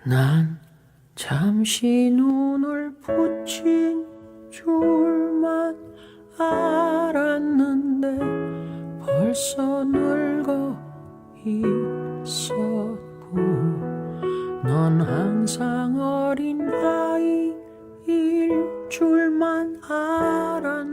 난 잠시 눈을 붙인 줄만 알았는데 벌써 늙어 있었고 넌 항상 어린 아이일 줄만 알았는데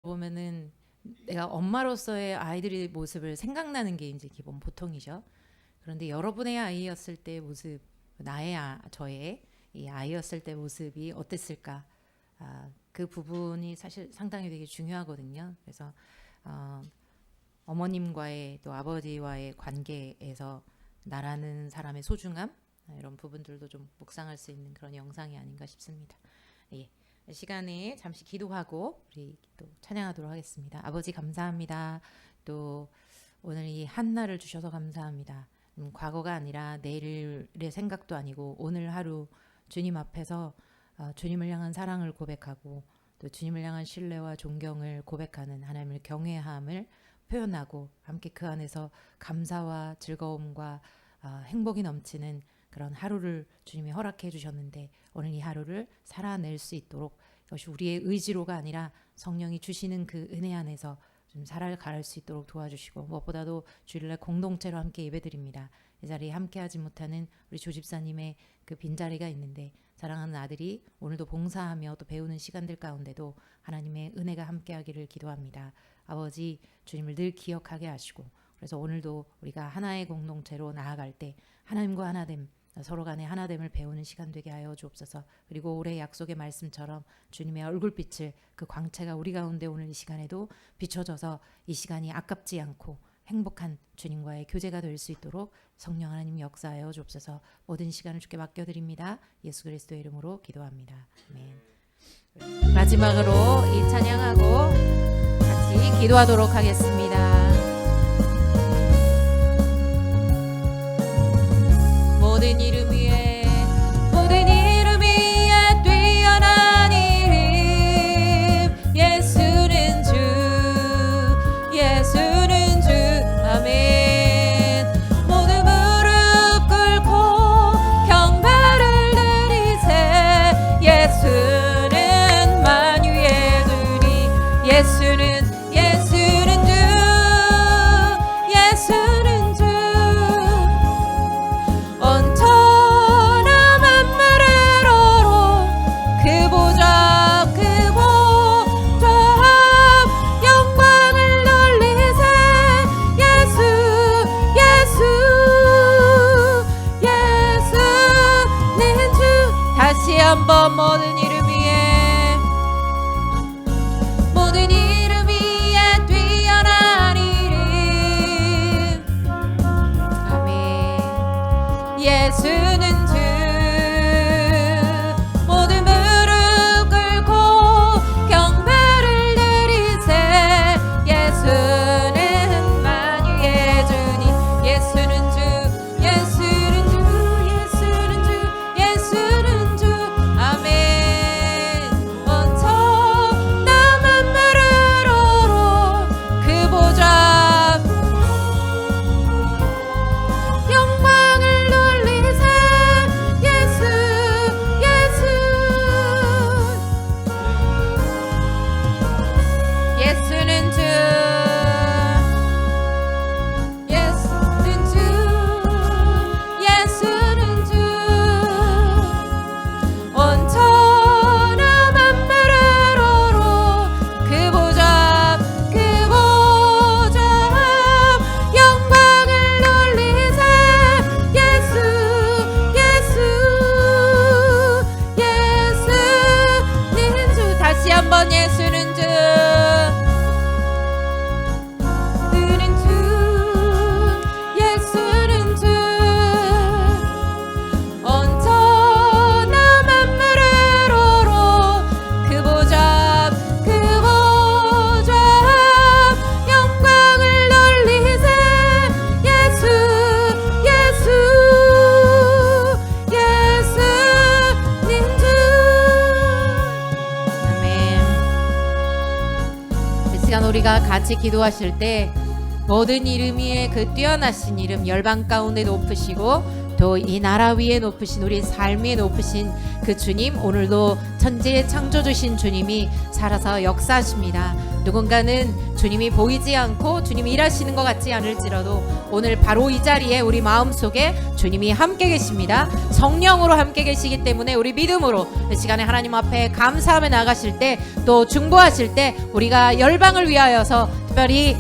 보면은 내가 엄마로서의 아이들의 모습을 생각나는 게 이제 기본 보통이죠. 그런데 여러분의 아이였을 때 모습, 저의 이 아이였을 때 모습이 어땠을까? 그 부분이 사실 상당히 되게 중요하거든요. 그래서 어머님과의 또 아버지와의 관계에서 나라는 사람의 소중함 이런 부분들도 좀 묵상할 수 있는 그런 영상이 아닌가 싶습니다. 예. 시간에 잠시 기도하고 우리 또 찬양하도록 하겠습니다. 아버지 감사합니다. 또 오늘 이 한날을 주셔서 감사합니다. 과거가 아니라 내일의 생각도 아니고 오늘 하루 주님 앞에서 주님을 향한 사랑을 고백하고 또 주님을 향한 신뢰와 존경을 고백하는 하나님을 경외함을 표현하고 함께 그 안에서 감사와 즐거움과 행복이 넘치는 그런 하루를 주님이 허락해 주셨는데 오늘 이 하루를 살아낼 수 있도록 이것이 우리의 의지로가 아니라 성령이 주시는 그 은혜 안에서 좀 살아갈 수 있도록 도와주시고 무엇보다도 주일날 공동체로 함께 예배드립니다. 이 자리에 함께하지 못하는 우리 조집사님의 그 빈자리가 있는데 사랑하는 아들이 오늘도 봉사하며 또 배우는 시간들 가운데도 하나님의 은혜가 함께하기를 기도합니다. 아버지 주님을 늘 기억하게 하시고 그래서 오늘도 우리가 하나의 공동체로 나아갈 때 하나님과 하나됨 서로 간의 하나됨을 배우는 시간 되게 하여 주옵소서. 그리고 올해 약속의 말씀처럼 주님의 얼굴빛을 그 광채가 우리 가운데 오늘 이 시간에도 비춰져서 이 시간이 아깝지 않고 행복한 주님과의 교제가 될 수 있도록 성령 하나님 역사하여 주옵소서. 모든 시간을 주께 맡겨드립니다. 예수 그리스도의 이름으로 기도합니다. 아멘. 마지막으로 이 찬양하고 같이 기도하도록 하겠습니다. 모든 이름 위에 뛰어난 이름 예수는 주 아멘. 모든 무릎 꿇고 경배를 드리세 예수는 만유의 주니 예수는 주 온천한 만물을 오로 그 보좌 영광을 돌리세 예수는 주 다시 한번 모든 이름 위에 뛰어난 이름 아멘. 예수는 주 모든 무릎 꿇고 경배를 드리세 예수는 만유의 주니 예수는 주 아멘. 같이 기도하실 때 모든 이름 위에 그 뛰어나신 이름, 열방 가운데 높으시고 또 이 나라 위에 높으신, 우리 삶 위에 높으신 그 주님, 오늘도 천지의 창조주신 주님이 살아서 역사하십니다. 누군가는 주님이 보이지 않고 주님이 일하시는 것 같지 않을지라도 오늘 바로 이 자리에 우리 마음속에 주님이 함께 계십니다. 성령으로 함께 계시기 때문에 우리 믿음으로 이 시간에 하나님 앞에 감사하며 나가실 때, 또 중보하실 때 우리가 열방을 위하여서 특별히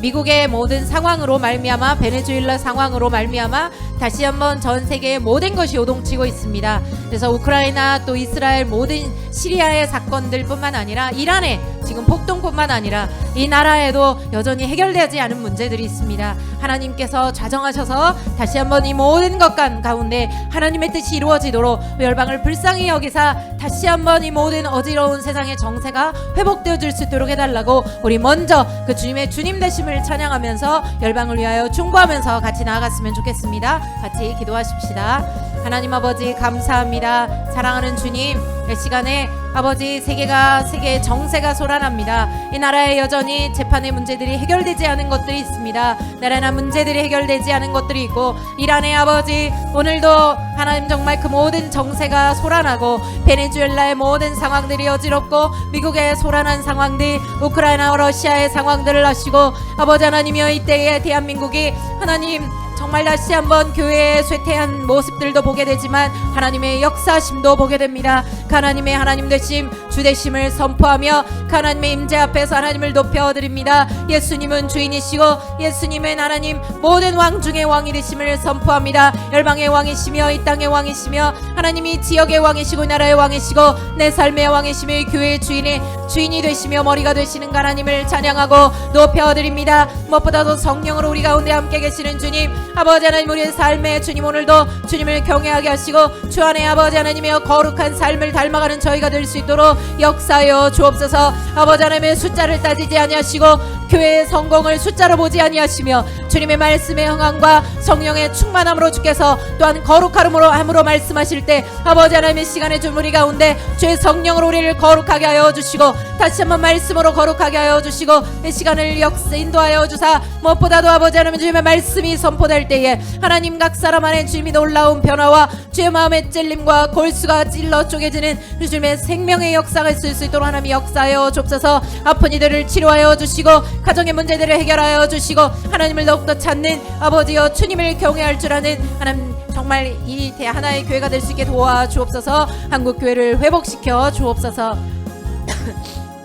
미국의 모든 상황으로 말미암아, 베네수엘라 상황으로 말미암아 다시 한번 전 세계의 모든 것이 요동치고 있습니다. 그래서 우크라이나 또 이스라엘 모든 시리아의 사건들뿐만 아니라 이란의 지금 폭동뿐만 아니라 이 나라에도 여전히 해결되지 않은 문제들이 있습니다. 하나님께서 좌정하셔서 다시 한번 이 모든 것 가운데 하나님의 뜻이 이루어지도록 열방을 불쌍히 여기사 다시 한번 이 모든 어지러운 세상의 정세가 회복되어질 수 있도록 해달라고 우리 먼저 그 주님의 주님 되심을 찬양하면서 열방을 위하여 중보하면서 같이 나아갔으면 좋겠습니다. 같이 기도하십시다. 하나님 아버지 감사합니다. 사랑하는 주님, 이 시간에 아버지 세계의 정세가 솟아납니다. 이 나라에 여전히 재판의 문제들이 해결되지 않은 것들이 있습니다. 나라나 문제들이 해결되지 않은 것들이 있고, 이란의 아버지 오늘도 하나님 정말 그 모든 정세가 솟아나고, 베네수엘라의 모든 상황들이 어지럽고, 미국의 솟아난 상황들, 우크라이나 러시아의 상황들을 아시고, 아버지 하나님이여 이때에 대한민국이 하나님 정말 다시 한번 교회의 쇠퇴한 모습들도 보게 되지만 하나님의 역사심도 보게 됩니다. 하나님의 하나님 되심, 주 되심을 선포하며 하나님의 임재 앞에서 하나님을 높여드립니다. 예수님은 주인이시고 예수님은 하나님 모든 왕 중에 왕이 되심을 선포합니다. 열방의 왕이시며 이 땅의 왕이시며 하나님이 지역의 왕이시고 나라의 왕이시고 내 삶의 왕이시며 이 교회의 주인이 되시며 머리가 되시는 하나님을 찬양하고 높여드립니다. 무엇보다도 성령으로 우리 가운데 함께 계시는 주님, 아버지 하나님, 우리의 삶에 주님 오늘도 주님을 경외하게 하시고 주 안에 아버지 하나님의 거룩한 삶을 닮아가는 저희가 될 수 있도록 역사하여 주옵소서. 아버지 하나님의 숫자를 따지지 아니하시고 교회의 성공을 숫자로 보지 아니하시며 주님의 말씀의 흥함과 성령의 충만함으로 주께서 또한 거룩함으로 말씀하실 때 아버지 하나님의 시간에 좀 우리 가운데 주의 성령으로 우리를 거룩하게 하여 주시고 다시 한번 말씀으로 거룩하게 하여 주시고 이 시간을 인도하여 주사 무엇보다도 아버지 하나님 주님의 말씀이 선포될 때에 하나님 각 사람 안에 주님이 놀라운 변화와 주의 마음의 찔림과 골수가 찔러 쪼개지는 주님의 생명의 역사가 있을 수 있도록 하나님 역사하여 주옵소서. 아픈 이들을 치료하여 주시고 가정의 문제들을 해결하여 주시고 하나님을 더욱더 찾는 아버지여 주님을 경외할 줄 아는 하나님 정말 이 하나의 교회가 될 수 있게 도와주옵소서. 한국 교회를 회복시켜 주옵소서.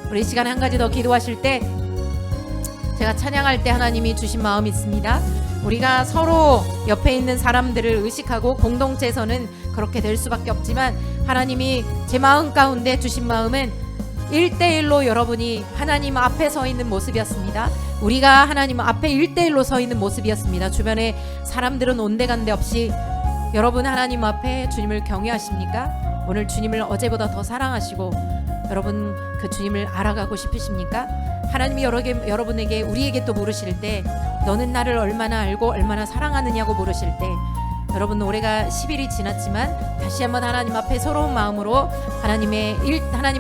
우리 이 시간에 한 가지 더 기도하실 때 제가 찬양할 때 하나님이 주신 마음이 있습니다. 우리가 서로 옆에 있는 사람들을 의식하고 공동체에서는 그렇게 될 수밖에 없지만 하나님이 제 마음 가운데 주신 마음은 1대1로 여러분이 하나님 앞에 서 있는 모습이었습니다. 우리가 하나님 앞에 1대1로 서 있는 모습이었습니다. 주변에 사람들은 온데간데 없이 여러분 하나님 앞에 주님을 경외하십니까? 오늘 주님을 어제보다 더 사랑하시고 여러분 그 주님을 알아가고 싶으십니까? 하나님이 여러분에게 우리에게 또 물으실 때 너는 나를 얼마나 알고 얼마나 사랑하느냐고 물으실 때 여러분 올해가 10일이 지났지만 다시 한번 하나님 앞에 서러운 마음으로 하나님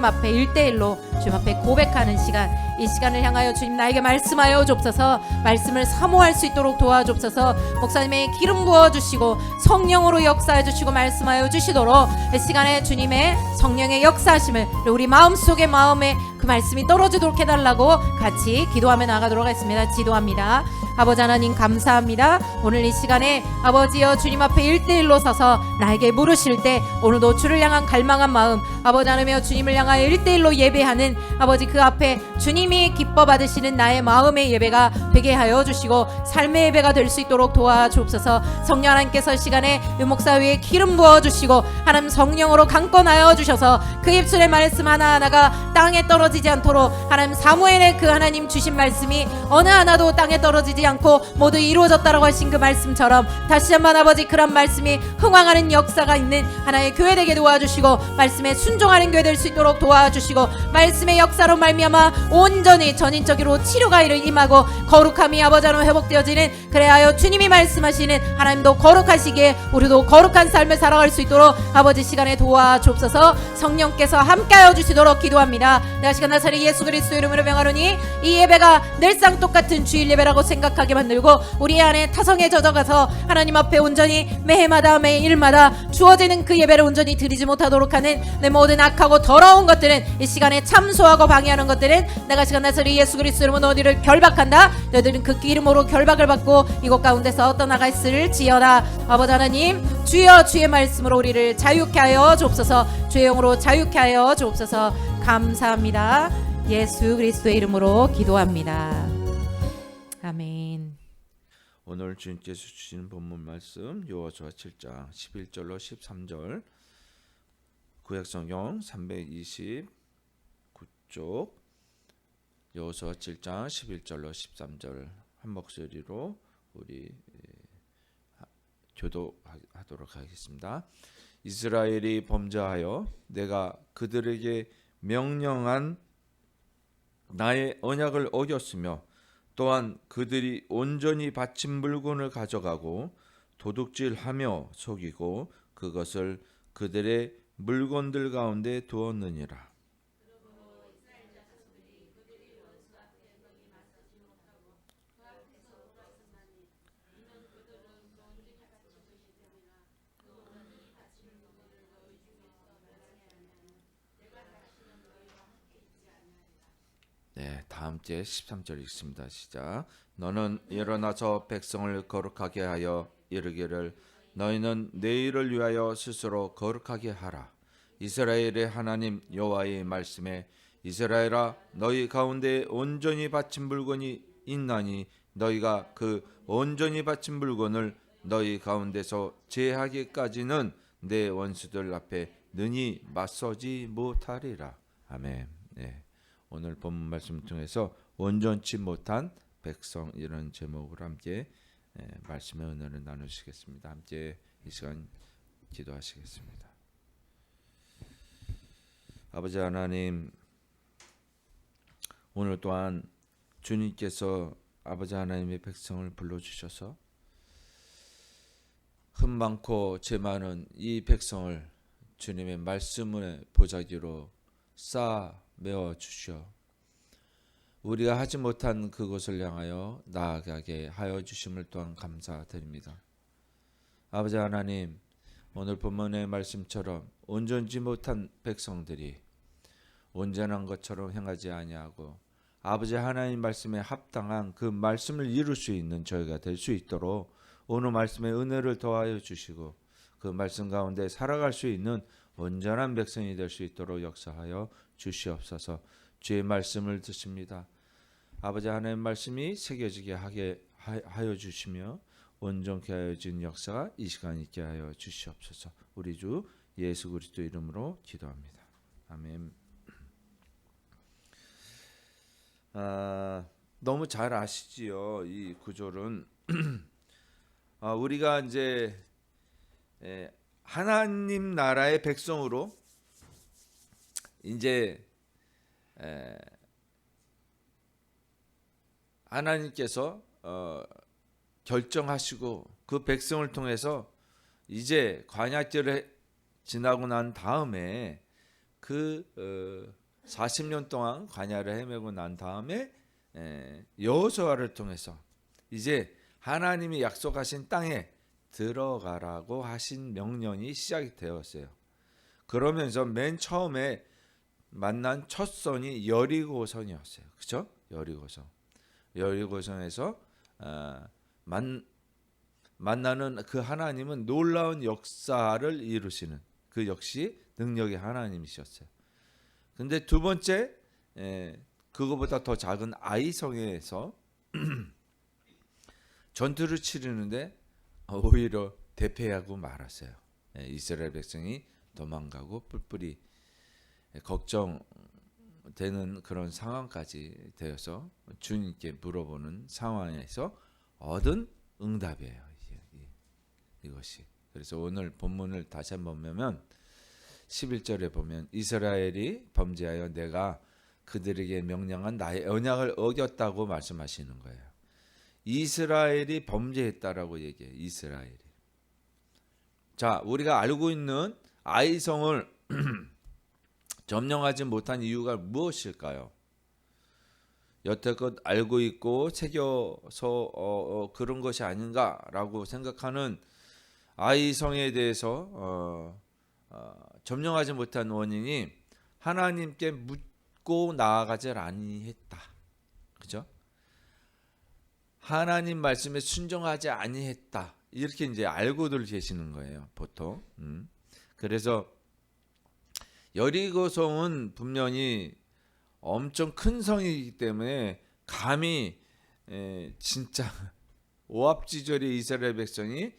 앞에 1대1로 주님 앞에 고백하는 시간, 이 시간을 향하여 주님 나에게 말씀하여 줍소서. 말씀을 사모할 수 있도록 도와줍소서. 목사님의 기름 부어주시고 성령으로 역사해 주시고 말씀하여 주시도록 이 시간에 주님의 성령의 역사하심을 우리 마음속에 마음에 그 말씀이 떨어지도록 해달라고 같이 기도하며 나가도록 하겠습니다. 기도합니다. 아버지 하나님 감사합니다. 오늘 이 시간에 아버지여 주님 앞에 1대1로 서서 나에게 물으실 때 오늘도 주를 향한 갈망한 마음, 아버지 하나님여 주님을 향하여 1대1로 예배하는 아버지 그 앞에 주님이 기뻐 받으시는 나의 마음의 예배가 되게 하여 주시고 삶의 예배가 될 수 있도록 도와주옵소서. 성령 하나님께서 이 시간에 유목사 위에 기름 부어주시고 하나님 성령으로 강권하여 주셔서 그 입술의 말씀 하나하나가 땅에 떨어지지 않도록 하나님 사무엘의 그 하나님 주신 말씀이 어느 하나도 땅에 떨어지지 않고 모두 이루어졌다라고 하신 그 말씀처럼 다시 한번 아버지 그런 말씀이 흥황하는 역사가 있는 하나의 교회 되게 도와주시고 말씀에 순종하는 교회 될 수 있도록 도와주시고 말씀의 역사로 말미암아 온전히 전인적으로 치료가 임하고 거룩함이 아버지 하나님 회복되어지는 그래하여 주님이 말씀하시는 하나님도 거룩하시기에 우리도 거룩한 삶을 살아갈 수 있도록 아버지 시간에 도와주옵소서. 성령께서 함께하여 주시도록 기도합니다. 내가 시간 나사리 예수 그리스도 이름으로 명하노니 이 예배가 늘상 똑같은 주일 예배라고 생각하게 만들고 우리 안에 타성에 젖어가서 하나님 앞에 온전히 매해마다 매일마다 주어지는 그 예배를 온전히 드리지 못하도록 하는 내 모든 악하고 더러운 것들은 이 시간에 참소하고 방해하는 것들은 내가 시간 나사리 예수 그리스도 이름으로 너희를 결박한다. 너희들은 그 이름으로 결박을 받고 이곳 가운데서 떠나가 있을지어다. 아버지 하나님 주여 주의 말씀으로 우리를 자유케 하여 주옵소서. 주의 영으로 자유케 하여 주옵소서. 감사합니다. 예수 그리스도의 이름으로 기도합니다. 아멘. 오늘 주님께서 주시는 본문 말씀 여호수아 7장 11절로 13절 구약성경 329쪽 여호수아 7장 11절로 13절 한 목소리로 우리 교도하도록 하겠습니다. 이스라엘이 범죄하여 내가 그들에게 명령한 나의 언약을 어겼으며 또한 그들이 온전히 바친 물건을 가져가고 도둑질하며 속이고 그것을 그들의 물건들 가운데 두었느니라. 네, 다음 제 13절 읽습니다. 시작. 너는 일어나서 백성을 거룩하게 하여 이르기를 너희는 내일을 위하여 스스로 거룩하게 하라. 이스라엘의 하나님 여호와의 말씀에 이스라엘아 너희 가운데 온전히 바친 물건이 있나니 너희가 그 온전히 바친 물건을 너희 가운데서 제하기까지는 내 원수들 앞에 능히 맞서지 못하리라. 아멘. 네. 오늘 본문 말씀 통해서 온전치 못한 백성 이런 제목으로 함께 말씀의 은혜를 나누시겠습니다. 함께 이 시간 기도하시겠습니다. 아버지 하나님, 오늘 또한 주님께서 아버지 하나님의 백성을 불러주셔서 흠 많고 죄 많은 이 백성을 주님의 말씀의 보자기로 쌓아 메워 주시어 우리가 하지 못한 그것을 향하여 나아가게 하여 주심을 또한 감사드립니다. 아버지 하나님, 오늘 본문의 말씀처럼 온전치 못한 백성들이 온전한 것처럼 행하지 아니하고 아버지 하나님 말씀에 합당한 그 말씀을 이룰 수 있는 저희가 될 수 있도록 오늘 말씀의 은혜를 더하여 주시고 그 말씀 가운데 살아갈 수 있는 온전한 백성이 될 수 있도록 역사하여 주시옵소서. 주의 말씀을 듣습니다. 아버지 하나님 말씀이 새겨지게 하여 주시며 온전케 하여 준 역사가 이 시간 있게 하여 주시옵소서. 우리 주 예수 그리스도 이름으로 기도합니다. 아멘. 너무 잘 아시지요. 이 구절은 우리가 이제 하나님 나라의 백성으로 이제 하나님께서 결정하시고 그 백성을 통해서 이제 광야길을 지나고 난 다음에 그 40년 동안 광야를 헤매고 난 다음에 여호수아를 통해서 이제 하나님이 약속하신 땅에 들어가라고 하신 명령이 시작이 되었어요. 그러면서 맨 처음에 만난 첫 선이 여리고성이었어요. 그렇죠? 여리고성에서 만나는 그 하나님은 놀라운 역사를 이루시는 그 역시 능력의 하나님이셨어요. 근데 두 번째 그거보다 더 작은 아이성에서 전투를 치르는데 오히려 대패하고 말았어요. 이스라엘 백성이 도망가고 뿔뿔이 걱정되는 그런 상황까지 되어서 주님께 물어보는 상황에서 얻은 응답이에요. 이것이. 그래서 오늘 본문을 다시 한번 보면 11절에 보면 이스라엘이 범죄하여 내가 그들에게 명령한 나의 언약을 어겼다고 말씀하시는 거예요. 이스라엘이 범죄했다라고 얘기해요. 이스라엘이. 자, 우리가 알고 있는 아이성을 점령하지 못한 이유가 무엇일까요? 여태껏 알고 있고 새겨서 그런 것이 아닌가라고 생각하는 아이성에 대해서 점령하지 못한 원인이 하나님께 묻고 나아가지 아니했다. 그죠? 하나님 말씀에 순종하지 아니했다. 이렇게 이제 알고들 계시는 거예요, 보통. 그래서 여리고성은 분명히 엄청 큰 성이기 때문에 감히 진짜 오합지졸의 이스라엘 백성이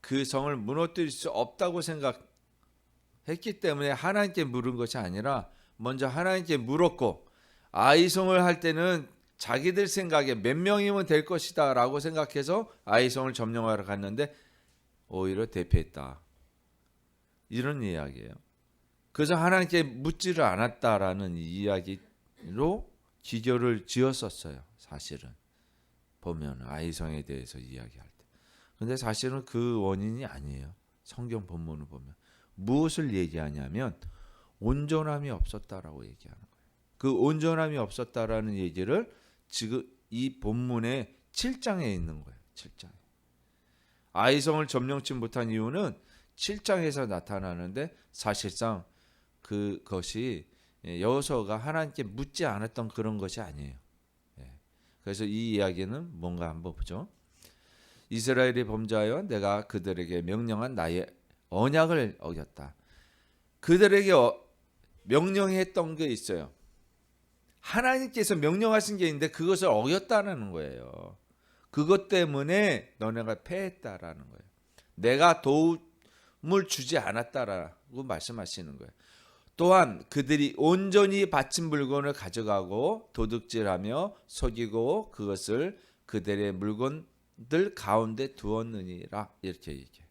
그 성을 무너뜨릴 수 없다고 생각했기 때문에 하나님께 물은 것이 아니라 먼저 하나님께 물었고, 아이성을 할 때는 자기들 생각에 몇 명이면 될 것이다 라고 생각해서 아이성을 점령하러 갔는데 오히려 대패했다. 이런 이야기예요. 그래서 하나님께 묻지를 않았다라는 이야기로 기교를 지었었어요. 사실은 보면 아이성에 대해서 이야기할 때. 근데 사실은 그 원인이 아니에요. 성경 본문을 보면 무엇을 얘기하냐면 온전함이 없었다라고 얘기하는 거예요. 그 온전함이 없었다라는 얘기를 지금 이 본문의 7장에 있는 거예요. 7장에. 아이성을 점령치 못한 이유는 7장에서 나타나는데 사실상 그것이 여호수아가 하나님께 묻지 않았던 그런 것이 아니에요. 그래서 이 이야기는 뭔가 한번 보죠. 이스라엘이 범죄하여 내가 그들에게 명령한 나의 언약을 어겼다. 그들에게 명령했던 게 있어요. 하나님께서 명령하신 게 있는데 그것을 어겼다는 거예요. 그것 때문에 너네가 패했다라는 거예요. 내가 도움을 주지 않았다라고 말씀하시는 거예요. 또한 그들이 온전히 바친 물건을 가져가고 도둑질하며 속이고 그것을 그들의 물건들 가운데 두었느니라. 이렇게 얘기해요.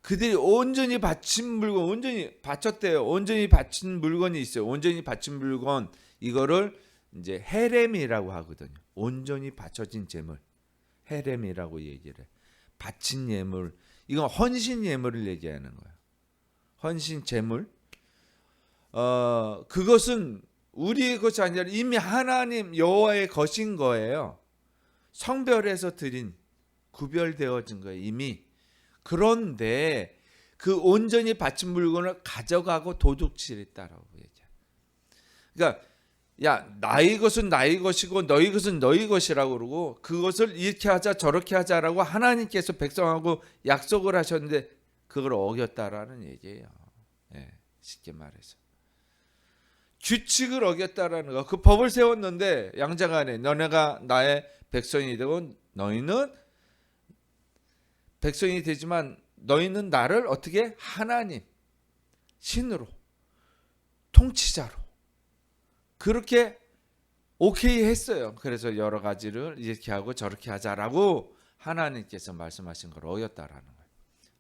그들이 온전히 바친 물건, 온전히 바쳤대요. 온전히 바친 물건이 있어요. 온전히 바친 물건, 이거를 이제 헤렘이라고 하거든요. 온전히 바쳐진 재물, 헤렘이라고 얘기를 해. 바친 예물, 이건 헌신 예물을 얘기하는 거예요. 헌신 재물. 그것은 우리의 것이 아니라 이미 하나님 여호와의 것인 거예요. 성별에서 드린, 구별되어진 거예요, 이미. 그런데 그 온전히 바친 물건을 가져가고 도둑질했다라고 얘기해요. 그러니까 야, 나의 것은 나의 것이고 너희 것은 너희 것이라고 그러고 그것을 이렇게 하자 저렇게 하자라고 하나님께서 백성하고 약속을 하셨는데 그걸 어겼다라는 얘기예요. 쉽게 말해서 규칙을 어겼다라는 거. 그 법을 세웠는데 양자간에 너네가 나의 백성이 되고 너희는 백성이 되지만 너희는 나를 어떻게 하나님, 신으로, 통치자로 그렇게 오케이 했어요. 그래서 여러 가지를 이렇게 하고 저렇게 하자라고 하나님께서 말씀하신 걸 어겼다라는 거예요.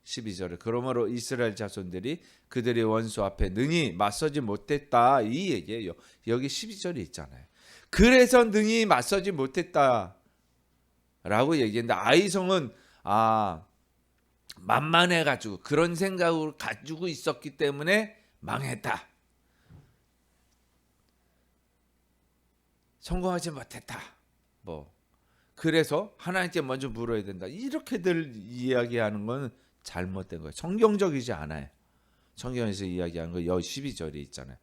12절에 그러므로 이스라엘 자손들이 그들의 원수 앞에 능히 맞서지 못했다, 이 얘기예요. 여기 12절에 있잖아요. 그래서 능히 맞서지 못했다라고 얘기했는데 아이성은 만만해가지고 그런 생각을 가지고 있었기 때문에 망했다. 성공하지 못했다. 그래서 하나님께 먼저 물어야 된다. 이렇게들 이야기하는 건 잘못된 거예요. 성경적이지 않아요. 성경에서 이야기하는 거 여기 12절에 있잖아요.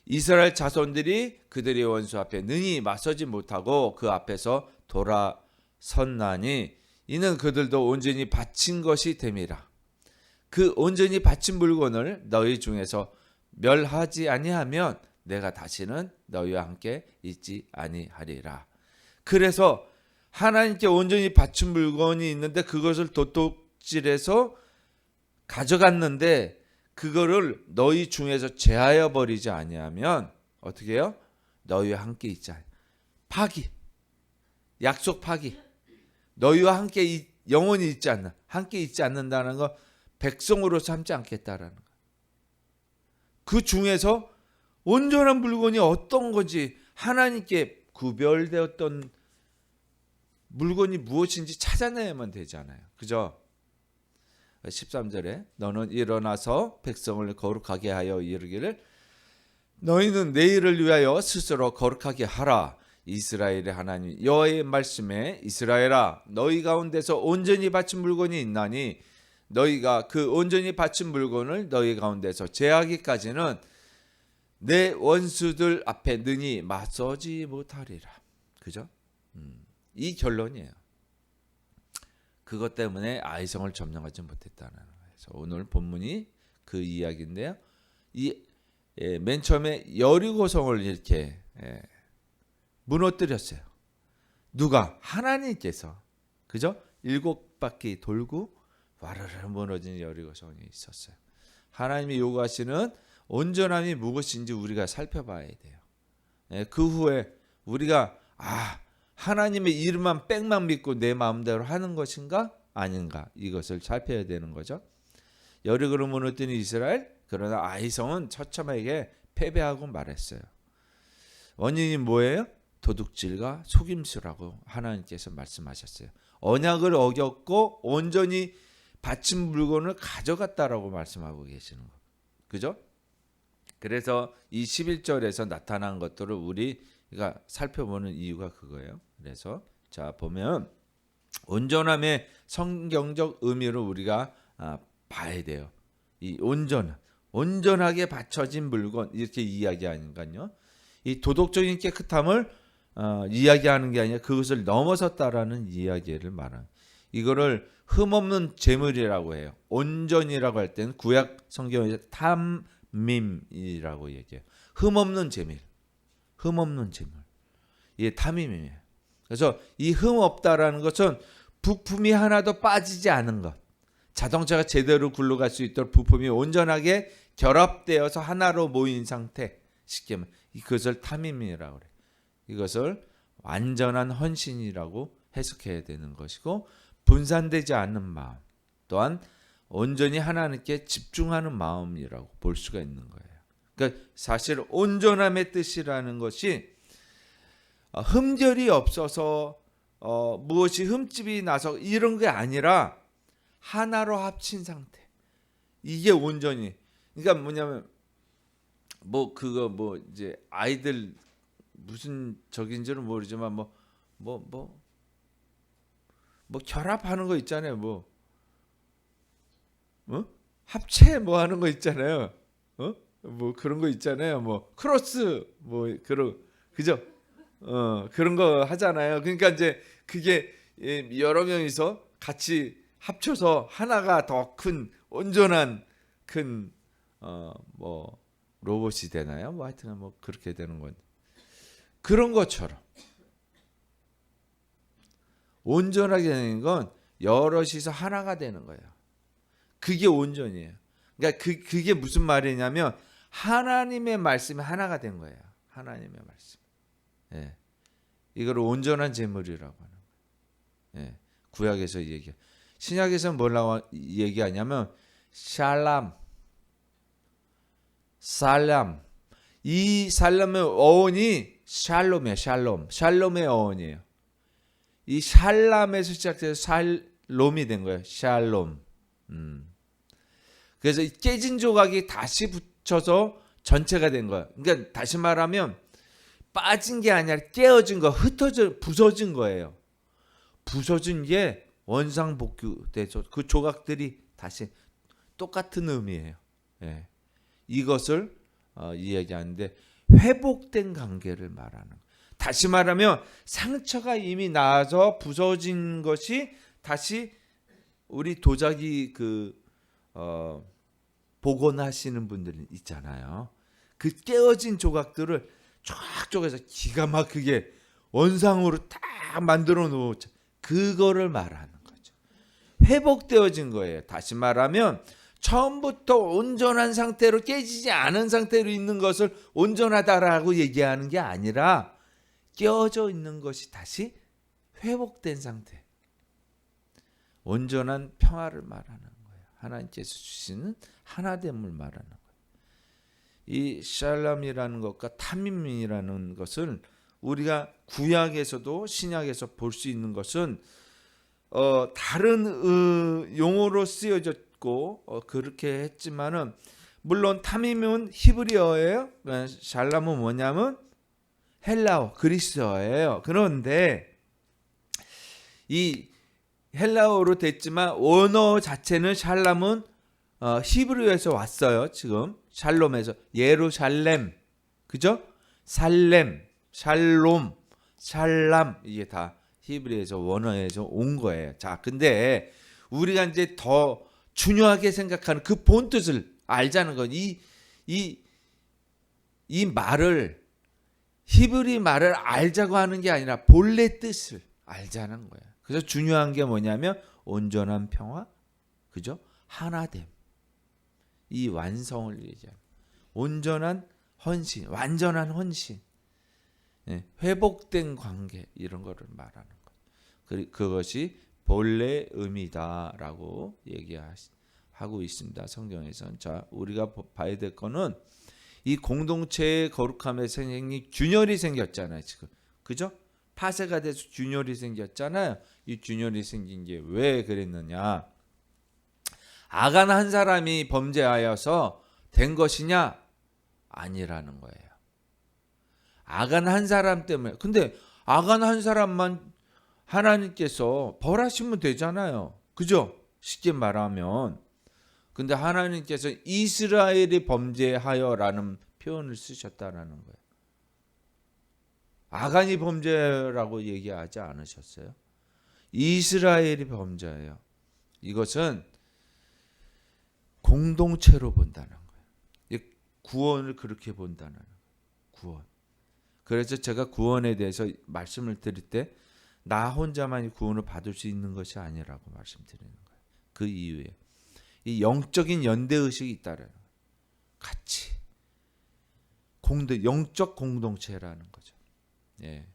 이스라엘 자손들이 그들의 원수 앞에 능히 맞서지 못하고 그 앞에서 돌아섰나니 이는 그들도 온전히 바친 것이 됨이라. 그 온전히 바친 물건을 너희 중에서 멸하지 아니하면 내가 다시는 너희와 함께 있지 아니하리라. 그래서 하나님께 온전히 바친 물건이 있는데 그것을 도둑질해서 가져갔는데 그거를 너희 중에서 제하여 버리지 아니하면 어떻게 해요? 너희와 함께 있자. 파기, 약속 파기. 너희와 함께 영원히 있지 않는, 함께 있지 않는다는 거, 백성으로 삼지 않겠다라는 거. 그 중에서 온전한 물건이 어떤 건지, 하나님께 구별되었던 물건이 무엇인지 찾아내야만 되잖아요. 그죠? 13절에 너는 일어나서 백성을 거룩하게 하여 이르기를 너희는 내일을 위하여 스스로 거룩하게 하라. 이스라엘의 하나님 여호와의 말씀에 이스라엘아 너희 가운데서 온전히 바친 물건이 있나니 너희가 그 온전히 바친 물건을 너희 가운데서 제하기까지는 내 원수들 앞에 능히 맞서지 못하리라. 그죠? 이 결론이에요. 그것 때문에 아이성을 점령하지 못했다는 거예요. 그래서 오늘 본문이 그 이야기인데요. 맨 처음에 여리고성을 이렇게 무너뜨렸어요. 누가? 하나님께서. 그죠? 7바퀴 돌고 와르르 무너진 여리고성이 있었어요. 하나님이 요구하시는 온전함이 무엇인지 우리가 살펴봐야 돼요. 그 후에 우리가 하나님의 이름만 빽만 믿고 내 마음대로 하는 것인가 아닌가 이것을 살펴야 되는 거죠. 여리고를 무너뜨린 이스라엘, 그러나 아이성은 처참하게 패배하고 말했어요. 원인이 뭐예요? 도둑질과 속임수라고 하나님께서 말씀하셨어요. 언약을 어겼고 온전히 바친 물건을 가져갔다라고 말씀하고 계시는 거. 그죠? 그래서 이 11절에서 나타난 것들을 우리가 살펴보는 이유가 그거예요. 그래서 자 보면 온전함의 성경적 의미를 우리가 봐야 돼요. 이 온전하게 바쳐진 물건 이렇게 이야기하니까요. 이 도덕적인 깨끗함을 이야기하는 게 아니라 그것을 넘어섰다라는 이야기를 말하는. 이거를 흠없는 제물이라고 해요. 온전이라고 할 때는 구약 성경에서 탐밈이라고 얘기해요. 흠없는 제물. 이게 탐임이에요. 그래서 이 흠 없다라는 것은 부품이 하나도 빠지지 않은 것. 자동차가 제대로 굴러갈 수 있도록 부품이 온전하게 결합되어서 하나로 모인 상태. 쉽게 말하면 이것을 탐임이라고 그래요. 이것을 완전한 헌신이라고 해석해야 되는 것이고 분산되지 않는 마음 또한 온전히 하나님께 집중하는 마음이라고 볼 수가 있는 거예요. 그러니까 사실 온전함의 뜻이라는 것이 흠결이 없어서 무엇이 흠집이 나서 이런 게 아니라 하나로 합친 상태. 이게 온전히. 그러니까 뭐냐면 이제 아이들 무슨 적인지는 모르지만 결합하는 거 있잖아요. 합체 하는 거 있잖아요. 그런 거 있잖아요. 크로스 그런 그죠? 그런 거 하잖아요. 그러니까 이제 그게 여러 명이서 같이 합쳐서 하나가 더 큰 온전한 큰 로봇이 되나요? 하여튼 그렇게 되는 건 그런 것처럼 온전하게 되는 건 여럿이서 하나가 되는 거예요. 그게 온전이에요. 그러니까 그게 무슨 말이냐면 하나님의 말씀이 하나가 된 거예요. 하나님의 말씀. 예. 이걸 온전한 제물이라고 하는 거예요. 예. 구약에서 얘기해. 신약에서는 뭐라고 얘기하냐면 샬람. 이 살람의 어원이 샬롬이에요. 샬롬의 어원이에요. 이 샬람에서 시작해서 살롬이 된 거예요. 샬롬. 그래서 깨진 조각이 다시 붙여서 전체가 된 거예요. 그러니까 다시 말하면 빠진 게 아니라 깨어진 거, 부서진 거예요. 부서진 게 원상복구돼서 그 조각들이 다시 똑같은 의미예요. 예. 이것을 이야기하는데 회복된 관계를 말하는 거예요. 다시 말하면 상처가 이미 나서 부서진 것이 다시 우리 도자기 복원하시는 분들 있잖아요. 그 깨어진 조각들을 쫙쫙해서 기가 막히게 원상으로 딱 만들어 놓자. 그거를 말하는 거죠. 회복되어진 거예요. 다시 말하면 처음부터 온전한 상태로 깨지지 않은 상태로 있는 것을 온전하다라고 얘기하는 게 아니라 깨어져 있는 것이 다시 회복된 상태. 온전한 평화를 말하는 거예요. 하나님께서 주시는 하나됨을 말하는 거예요. 이 샬롬이라는 것과 타밈이라는 것을 우리가 구약에서도 신약에서 볼 수 있는 것은 다른 용어로 쓰여졌고 그렇게 했지만은 물론 타밈은 히브리어예요. 샬롬은 뭐냐면 헬라어 그리스어예요. 그런데 이 헬라어로 됐지만 원어 자체는 샬롬은 히브리어에서 왔어요. 지금 샬롬에서 예루살렘, 그죠? 살렘, 샬롬, 샬람 이게 다 히브리어에서 원어에서 온 거예요. 자, 근데 우리가 이제 더 중요하게 생각하는 그 본뜻을 알자는 건 이 말을 히브리 말을 알자고 하는 게 아니라 본래 뜻을 알자는 거예요. 그래서 중요한 게 뭐냐면 온전한 평화, 그죠? 하나됨. 이 완성을 얘기하는 온전한 헌신, 완전한 헌신, 회복된 관계 이런 거를 말하는 것. 그것이 본래 의미다라고 얘기하고 있습니다. 성경에서는. 자, 우리가 봐야 될 거는 이 공동체의 거룩함에 생긴 균열이 생겼잖아요. 지금 그죠? 파쇄가 돼서 균열이 생겼잖아요. 이 균열이 생긴 게 왜 그랬느냐? 아간 한 사람이 범죄하여서 된 것이냐? 아니라는 거예요. 아간 한 사람 때문에. 근데 아간 한 사람만 하나님께서 벌하시면 되잖아요. 그죠? 쉽게 말하면. 근데 하나님께서 이스라엘이 범죄하여라는 표현을 쓰셨다라는 거예요. 아간이 범죄라고 얘기하지 않으셨어요? 이스라엘이 범죄예요. 이것은 공동체로 본다는 거예요. 구원을 그렇게 본다는 거예요. 구원. 그래서 제가 구원에 대해서 말씀을 드릴 때 나 혼자만이 구원을 받을 수 있는 것이 아니라고 말씀드리는 거예요. 그 이유에 이 영적인 연대의식이 있다는 거예요. 같이 영적 공동체라는 거죠. 예.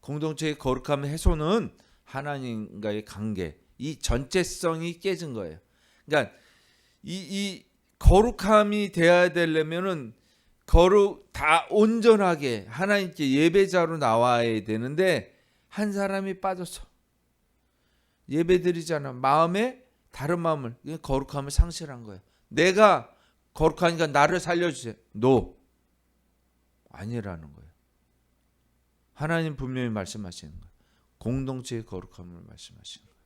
공동체의 거룩함 훼손은 하나님과의 관계, 이 전체성이 깨진 거예요. 그러니까 이 거룩함이 돼야 되려면은 다 온전하게 하나님께 예배자로 나와야 되는데 한 사람이 빠져서 예배드리잖아. 마음에 다른 마음을 거룩함을 상실한 거예요. 내가 거룩하니까 나를 살려주세요. 아니라는 거예요. 하나님 분명히 말씀하시는 거예요. 공동체의 거룩함을 말씀하시는 거예요.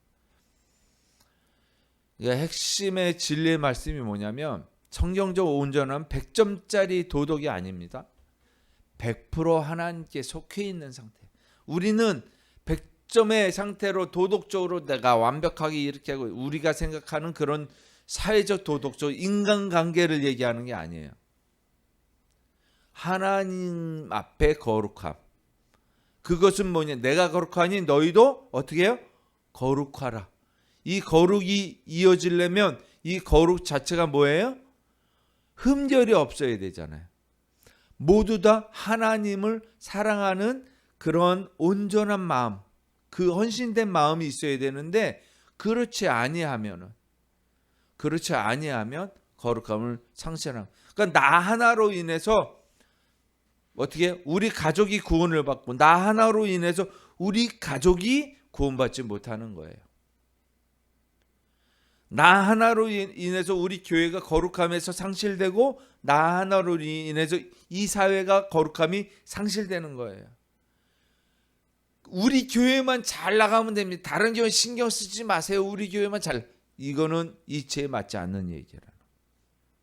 그러니까 핵심의 진리의 말씀이 뭐냐면 성경적 온전한 100점짜리 도덕이 아닙니다. 100% 하나님께 속해 있는 상태. 우리는 100점의 상태로 도덕적으로 내가 완벽하게 이렇게 하고 우리가 생각하는 그런 사회적 도덕적 인간관계를 얘기하는 게 아니에요. 하나님 앞에 거룩함. 그것은 뭐냐? 내가 거룩하니 너희도 어떻게 해요? 거룩하라. 이 거룩이 이어지려면 이 거룩 자체가 뭐예요? 흠결이 없어야 되잖아요. 모두 다 하나님을 사랑하는 그런 온전한 마음, 그 헌신된 마음이 있어야 되는데 그렇지 아니하면 거룩함을 상실하는. 그러니까 나 하나로 인해서 어떻게 우리 가족이 구원을 받고 나 하나로 인해서 우리 가족이 구원받지 못하는 거예요. 나 하나로 인해서 우리 교회가 거룩함에서 상실되고 나 하나로 인해서 이 사회가 거룩함이 상실되는 거예요. 우리 교회만 잘 나가면 됩니다. 다른 교회 신경 쓰지 마세요. 우리 교회만 잘. 이거는 이치에 맞지 않는 얘기라는.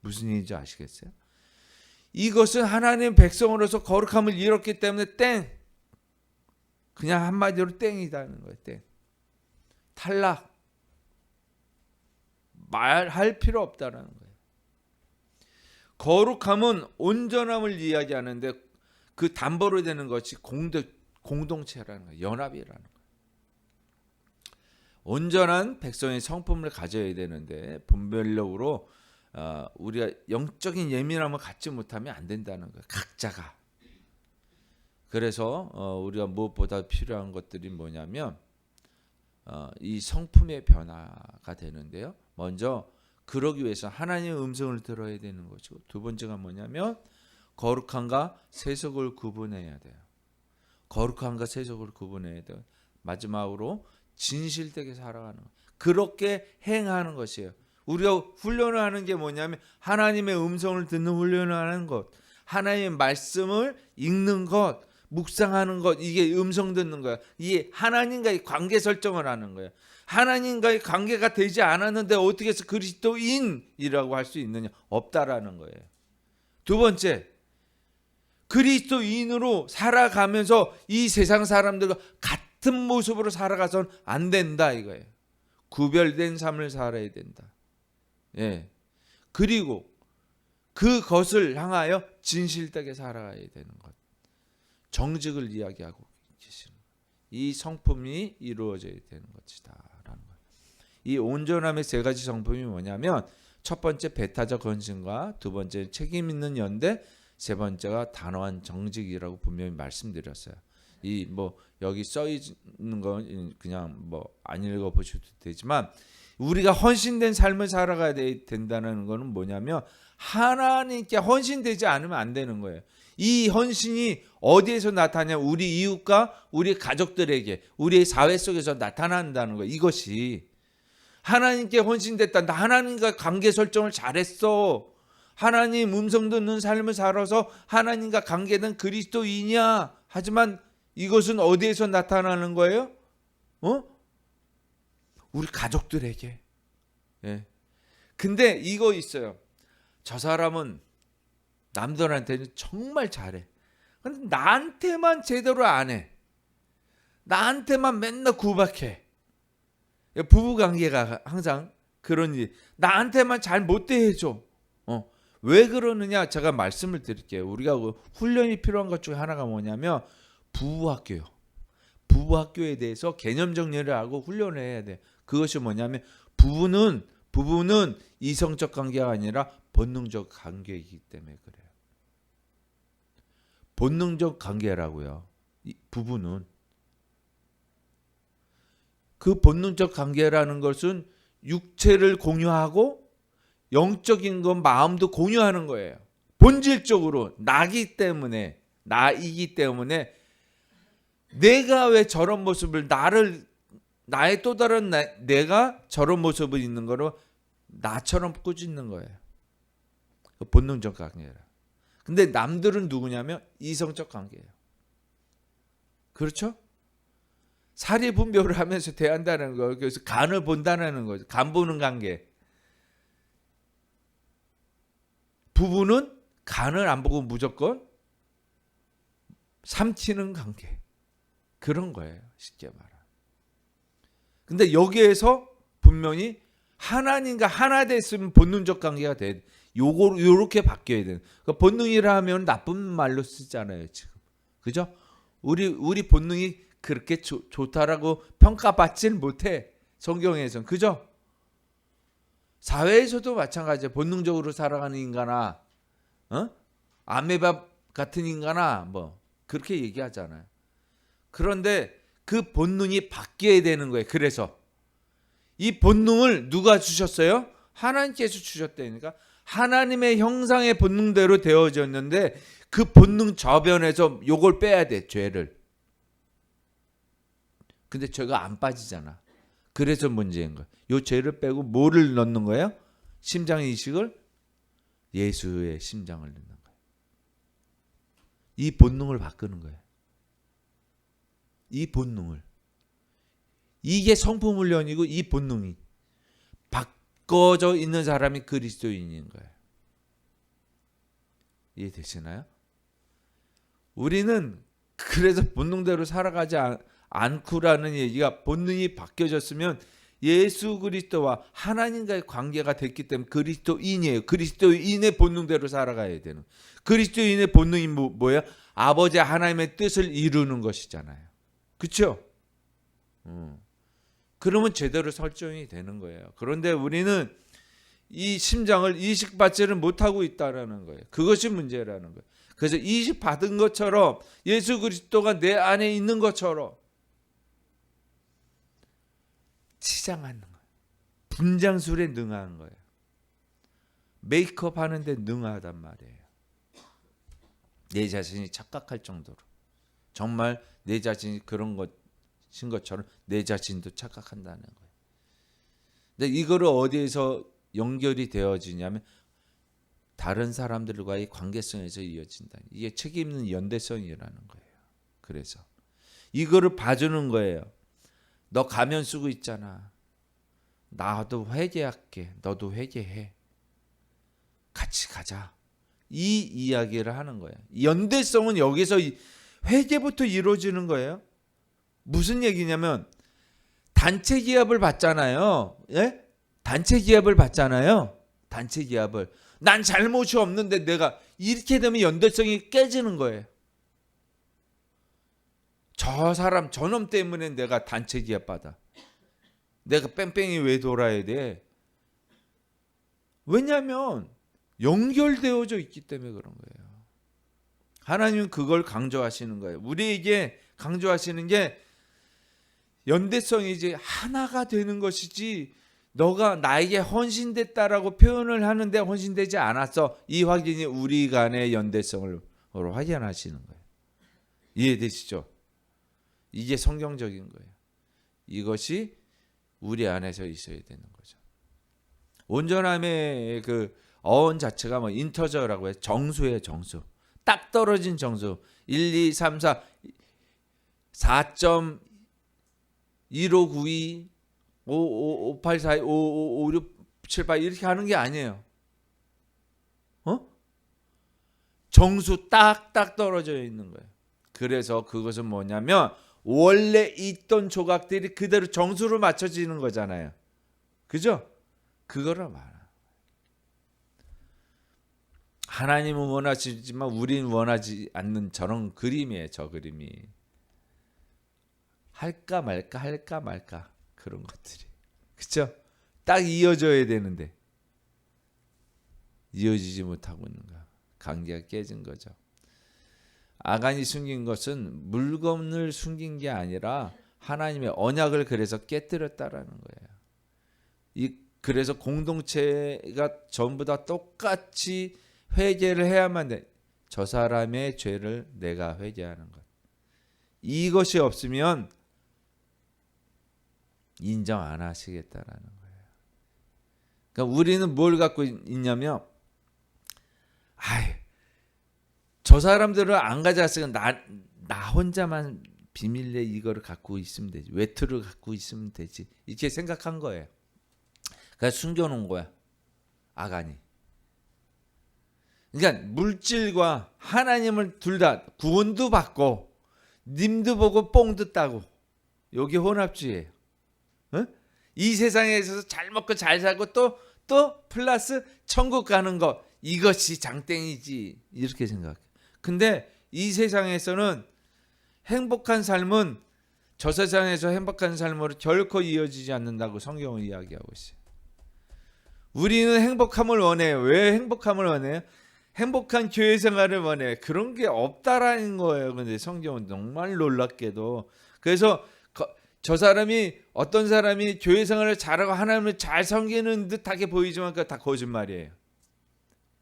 무슨 얘기인지 아시겠어요? 이것은 하나님 백성으로서 거룩함을 잃었기 때문에 땡. 그냥 한마디로 땡이다는 거예요. 땡. 탈락. 말할 필요 없다라는 거예요. 거룩함은 온전함을 이야기하는데 그 담보로 되는 것이 공동체라는 거예요. 연합이라는 거예요. 온전한 백성의 성품을 가져야 되는데 분별력으로 우리가 영적인 예민함을 갖지 못하면 안 된다는 거예요. 각자가. 그래서 우리가 무엇보다 필요한 것들이 뭐냐면 이 성품의 변화가 되는데요. 먼저 그러기 위해서 하나님의 음성을 들어야 되는 것이고, 두 번째가 뭐냐면 거룩함과 세속을 구분해야 돼요. 거룩함과 세속을 구분해야 돼요. 마지막으로 진실되게 살아가는 것. 그렇게 행하는 것이에요. 우리가 훈련을 하는 게 뭐냐면 하나님의 음성을 듣는 훈련을 하는 것, 하나님의 말씀을 읽는 것, 묵상하는 것, 이게 음성 듣는 거야. 이게 하나님과의 관계 설정을 하는 거야. 하나님과의 관계가 되지 않았는데 어떻게 해서 그리스도인이라고 할 수 있느냐? 없다라는 거예요. 두 번째, 그리스도인으로 살아가면서 이 세상 사람들과 같은 모습으로 살아가서는 안 된다 이거예요. 구별된 삶을 살아야 된다. 예. 그리고 그것을 향하여 진실되게 살아가야 되는 것. 정직을 이야기하고 계시는 거예요. 이 성품이 이루어져야 되는 것이다라는 거예요. 이 온전함의 세 가지 성품이 뭐냐면 첫 번째 배타적 헌신과 두 번째 책임 있는 연대, 세 번째가 단호한 정직이라고 분명히 말씀드렸어요. 이 뭐 여기 써 있는 건 그냥 뭐 안 읽어 보셔도 되지만 우리가 헌신된 삶을 살아가야 된다는 거는 뭐냐면 하나님께 헌신되지 않으면 안 되는 거예요. 이 헌신이 어디에서 나타나냐? 우리 이웃과 우리 가족들에게, 우리 사회 속에서 나타난다는 거예요. 이것이 하나님께 헌신됐다. 나 하나님과 관계 설정을 잘했어. 하나님 음성 듣는 삶을 살아서 하나님과 관계된 그리스도인이야. 하지만 이것은 어디에서 나타나는 거예요? 우리 가족들에게. 예. 근데 이거 있어요. 저 사람은 남들한테는 정말 잘해. 근데 나한테만 제대로 안 해. 나한테만 맨날 구박해. 부부관계가 항상 그런 일. 나한테만 잘 못 대해줘. 왜 그러느냐? 제가 말씀을 드릴게요. 우리가 훈련이 필요한 것 중에 하나가 뭐냐면 부부학교요. 부부학교에 대해서 개념 정리를 하고 훈련을 해야 돼. 그것이 뭐냐면 부부는 이성적 관계가 아니라 본능적 관계이기 때문에 그래요. 본능적 관계라고요. 부부는 그 본능적 관계라는 것은 육체를 공유하고 영적인 건 마음도 공유하는 거예요. 본질적으로 나이기 때문에 내가 왜 저런 모습을 나의 또 다른 내가 저런 모습을 있는 거로 나처럼 꾸짖는 거예요. 본능적 관계라. 근데 남들은 누구냐면 이성적 관계예요. 그렇죠? 사리 분별을 하면서 대한다는 거. 그래서 간을 본다는 거죠. 간 보는 관계. 부부는 간을 안 보고 무조건 삼키는 관계. 그런 거예요. 쉽게 말하면. 근데 여기에서 분명히 하나님과 하나 됐으면 본능적 관계가 돼. 요렇게 바뀌어야 되는. 그러니까 본능이라 하면 나쁜 말로 쓰잖아요, 지금. 그죠? 우리 본능이 그렇게 좋다라고 평가받지는 못해. 성경에서는. 그죠? 사회에서도 마찬가지예요. 본능적으로 살아가는 인간아, 아메바 같은 인간아, 뭐 그렇게 얘기하잖아요. 그런데 그 본능이 바뀌어야 되는 거예요. 그래서 이 본능을 누가 주셨어요? 하나님께서 주셨다니까. 하나님의 형상의 본능대로 되어졌는데 그 본능 저변에서 요걸 빼야 돼. 죄를. 근데 죄가 안 빠지잖아. 그래서 문제인 거야. 요 죄를 빼고 뭐를 넣는 거예요? 심장 이식을? 예수의 심장을 넣는 거예요. 이 본능을 바꾸는 거예요. 이 본능을. 이게 성품 훈련이고 이 본능이 바꿔져 있는 사람이 그리스도인인 거예요. 이해되시나요? 우리는 그래서 본능대로 살아가지 않고라는 얘기가 본능이 바뀌어졌으면 예수 그리스도와 하나님과의 관계가 됐기 때문에 그리스도인이에요. 그리스도인의 본능대로 살아가야 되는. 그리스도인의 본능이 뭐예요? 아버지 하나님의 뜻을 이루는 것이잖아요. 그렇죠? 그러면 제대로 설정이 되는 거예요. 그런데 우리는 이 심장을 이식받지를 못하고 있다라는 거예요. 그것이 문제라는 거예요. 그래서 이식받은 것처럼 예수 그리스도가 내 안에 있는 것처럼 치장하는 거예요. 분장술에 능한 거예요. 메이크업 하는데 능하단 말이에요. 내 자신이 착각할 정도로. 정말 내 자신이 그런 것인 것처럼 내 자신도 착각한다는 거예요. 근데 이거를 어디에서 연결이 되어지냐면 다른 사람들과의 관계성에서 이어진다. 이게 책임 있는 연대성이라는 거예요. 그래서 이거를 봐주는 거예요. 너 가면 쓰고 있잖아. 나도 회개할게. 너도 회개해. 같이 가자. 이 이야기를 하는 거예요. 연대성은 여기서 회개부터 이루어지는 거예요. 무슨 얘기냐면 단체 기합을 받잖아요. 예? 단체 기합을 받잖아요. 단체 기합을. 난 잘못이 없는데 내가 이렇게 되면 연대성이 깨지는 거예요. 저 사람 저놈 때문에 내가 단체 기합 받아. 내가 뺑뺑이 왜 돌아야 돼? 왜냐하면 연결되어져 있기 때문에 그런 거예요. 하나님은 그걸 강조하시는 거예요. 우리에게 강조하시는 게 연대성이지 하나가 되는 것이지 너가 나에게 헌신됐다라고 표현을 하는데 헌신되지 않았어. 이 확인이 우리 간의 연대성을 확인하시는 거예요. 이해되시죠? 이게 성경적인 거예요. 이것이 우리 안에서 있어야 되는 거죠. 온전함의 그 어원 자체가 뭐 인터저라고 해요. 정수예요, 정수. 딱 떨어진 정수. 1, 2, 3, 4, 4.1592 5584 555678 이렇게 하는 게 아니에요. 정수 딱딱 떨어져 있는 거예요. 그래서 그것은 뭐냐면 원래 있던 조각들이 그대로 정수로 맞춰지는 거잖아요. 그죠? 그거를 말해요. 하나님은 원하시지만 우리는 원하지 않는 저런 그림이에요. 저 그림이. 할까 말까 그런 것들이. 그렇죠? 딱 이어져야 되는데 이어지지 못하고 있는 거야. 관계가 깨진 거죠. 아간이 숨긴 것은 물건을 숨긴 게 아니라 하나님의 언약을 그래서 깨뜨렸다라는 거예요. 그래서 공동체가 전부 다 똑같이 회개를 해야만 돼. 저 사람의 죄를 내가 회개하는 것. 이것이 없으면 인정 안 하시겠다라는 거예요. 그러니까 우리는 뭘 갖고 있냐면, 저 사람들을 안 가져왔으니까 나 혼자만 비밀리에 이거를 갖고 있으면 되지. 외투를 갖고 있으면 되지. 이렇게 생각한 거예요. 그래서 숨겨놓은 거야. 아간이. 그러니까 물질과 하나님을 둘 다 구원도 받고 님도 보고 뽕도 따고 여기 혼합주의예요. 이 세상에 있어서 잘 먹고 잘 살고 또 플러스 천국 가는 거 이것이 장땡이지 이렇게 생각해. 근데 이 세상에서는 행복한 삶은 저 세상에서 행복한 삶으로 결코 이어지지 않는다고 성경은 이야기하고 있어요. 우리는 행복함을 원해요. 왜 행복함을 원해요? 행복한 교회 생활을 원해요. 그런 게 없다라는 거예요. 근데 성경은 정말 놀랍게도. 그래서 저 사람이 어떤 사람이 교회 생활을 잘하고 하나님을 잘 섬기는 듯하게 보이지만 그거 다 거짓말이에요.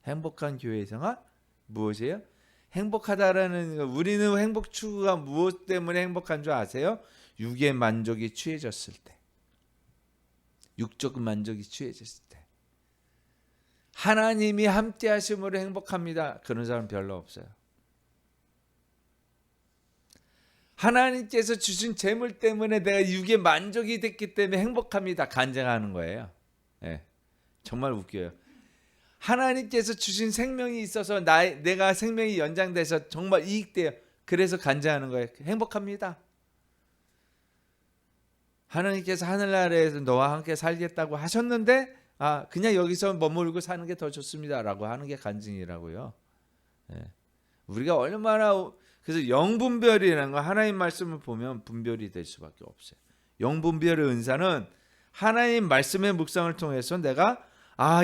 행복한 교회 생활 무엇이에요? 행복하다라는 거. 우리는 행복 추구가 무엇 때문에 행복한 줄 아세요? 육의 만족이 취해졌을 때, 육적 만족이 취해졌을 때, 하나님이 함께 하심으로 행복합니다. 그런 사람 별로 없어요. 하나님께서 주신 재물 때문에 내가 육의 만족이 됐기 때문에 행복합니다. 간증하는 거예요. 네, 정말 웃겨요. 하나님께서 주신 생명이 있어서 내가 생명이 연장돼서 정말 이익돼요. 그래서 간증하는 거예요. 행복합니다. 하나님께서 하늘나라에서 너와 함께 살겠다고 하셨는데 그냥 여기서 머물고 사는 게 더 좋습니다라고 하는 게 간증이라고요. 네. 우리가 얼마나 그래서 영분별이라는 거 하나님 말씀을 보면 분별이 될 수밖에 없어요. 영분별의 은사는 하나님 말씀의 묵상을 통해서 내가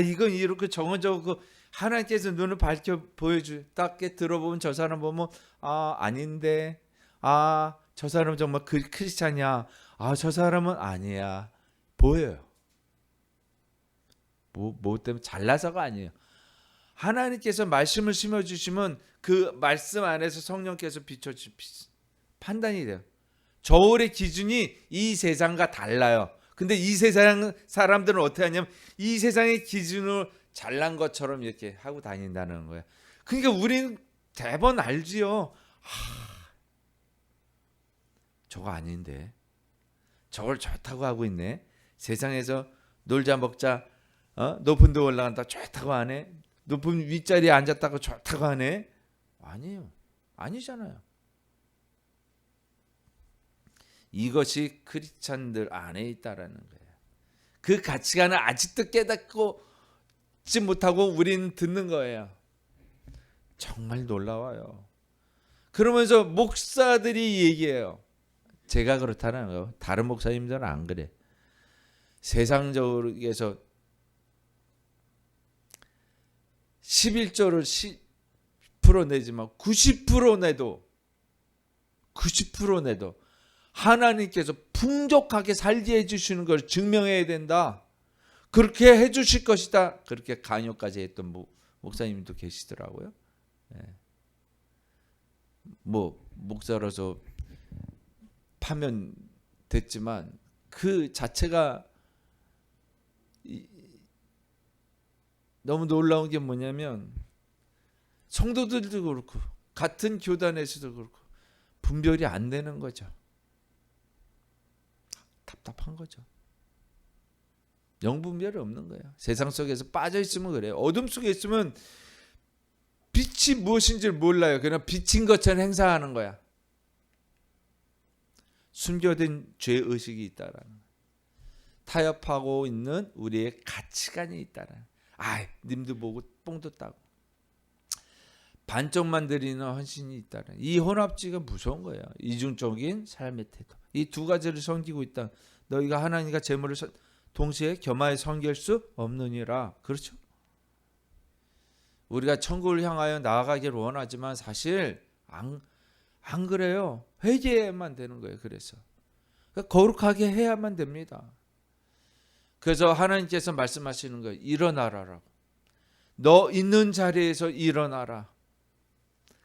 이건 이렇게 저거 하나님께서 눈을 밝혀 보여주 딱 들어보면 저 사람 보면 아닌데 저 사람 정말 크리스찬이야. 저 사람은 아니야. 보여요. 뭐 때문에 잘나서가 아니에요. 하나님께서 말씀을 심어주시면 그 말씀 안에서 성령께서 판단이 돼요. 저울의 기준이 이 세상과 달라요. 근데 이 세상 사람들은 어떻게 하냐면 이 세상의 기준으로 잘난 것처럼 이렇게 하고 다닌다는 거예요. 그러니까 우리는 대번 알지요. 저거 아닌데 저걸 좋다고 하고 있네. 세상에서 놀자 먹자 높은 데 올라간다 좋다고 하네. 높은 윗자리에 앉았다고 좋다고 하네. 아니에요. 아니잖아요. 이것이 크리스찬들 안에 있다라는 거예요. 그 가치관을 아직도 깨닫지 못하고 우리는 듣는 거예요. 정말 놀라워요. 그러면서 목사들이 얘기해요. 제가 그렇다는 거예요. 다른 목사님들은 안 그래. 세상적으로서 11조를 10% 내지만 90% 내도 하나님께서 풍족하게 살게 해주시는 걸 증명해야 된다. 그렇게 해주실 것이다. 그렇게 강요까지 했던 목사님도 계시더라고요. 뭐 목사로서 파면됐지만 그 자체가 너무 놀라운 게 뭐냐면 성도들도 그렇고 같은 교단에서도 그렇고 분별이 안 되는 거죠. 답답한 거죠. 영분별이 없는 거예요. 세상 속에서 빠져 있으면 그래요. 어둠 속에 있으면 빛이 무엇인지를 몰라요. 그냥 빛인 것처럼 행사하는 거야. 숨겨진 죄의식이 있다라는 거예요. 타협하고 있는 우리의 가치관이 있다라는 거예요. 님도 보고 뽕도 따고 반쪽만 드리는 헌신이 있다라는 이 혼합지가 무서운 거예요. 이중적인 삶의 태도. 이 두 가지를 섬기고 있다. 너희가 하나님과 재물을 동시에 겸하여 섬길 수 없느니라. 그렇죠? 우리가 천국을 향하여 나아가기를 원하지만 사실 안 그래요. 회개해야만 되는 거예요. 그래서 거룩하게 해야만 됩니다. 그래서 하나님께서 말씀하시는 거예요. 일어나라라고. 너 있는 자리에서 일어나라.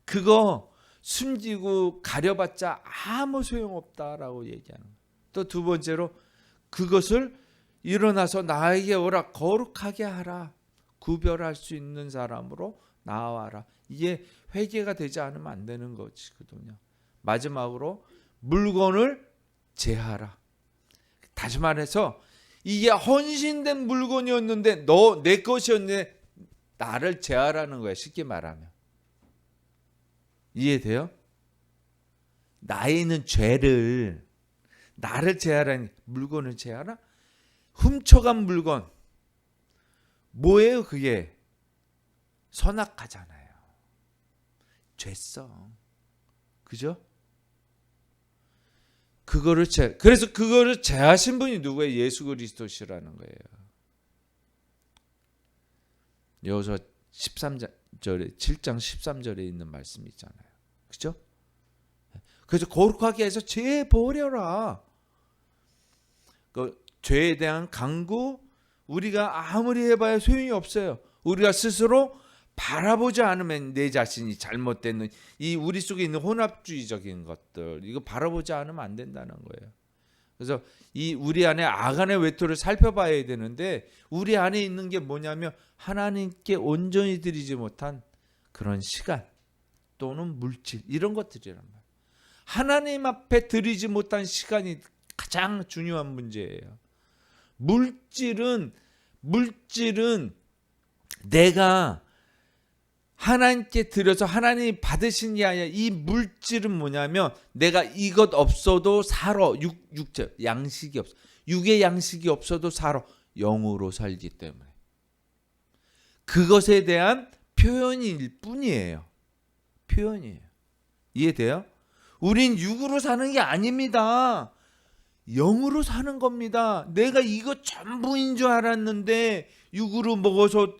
그거 숨기고 가려봤자 아무 소용없다라고 얘기하는 거예요. 또 두 번째로 그것을 일어나서 나에게 오라. 거룩하게 하라. 구별할 수 있는 사람으로 나와라. 이게 회개가 되지 않으면 안 되는 것이거든요. 마지막으로 물건을 제하라. 다시 말해서 이게 헌신된 물건이었는데 너 내 것이었는데 나를 제하라는 거예요. 쉽게 말하면. 이해돼요? 나에 있는 죄를 나를 제하라니. 물건을 제하라? 훔쳐간 물건 뭐예요? 그게 선악하잖아요. 죄성. 그죠? 그래서 그거를 제하신 분이 누구예요? 예수 그리스도시라는 거예요. 여호수아 7장 13절에 있는 말씀이 있잖아요. 그죠? 그래서 거룩하게 해서 죄 버려라. 그 죄에 대한 강구 우리가 아무리 해봐야 소용이 없어요. 우리가 스스로 바라보지 않으면 내 자신이 잘못된 이 우리 속에 있는 혼합주의적인 것들 이거 바라보지 않으면 안 된다는 거예요. 그래서 이 우리 안에 악안의 외투를 살펴봐야 되는데 우리 안에 있는 게 뭐냐면 하나님께 온전히 드리지 못한 그런 시간 또는 물질 이런 것들이란 말이에요. 하나님 앞에 드리지 못한 시간이 가장 중요한 문제예요. 물질은 내가 하나님께 드려서 하나님이 받으신 게 아니라 이 물질은 뭐냐면 내가 이것 없어도 살아. 육체 양식이 없어. 육의 양식이 없어도 살아. 영으로 살기 때문에. 그것에 대한 표현일 뿐이에요. 표현이에요. 이해돼요? 우린 육으로 사는 게 아닙니다. 영으로 사는 겁니다. 내가 이거 전부인 줄 알았는데 육으로 먹어서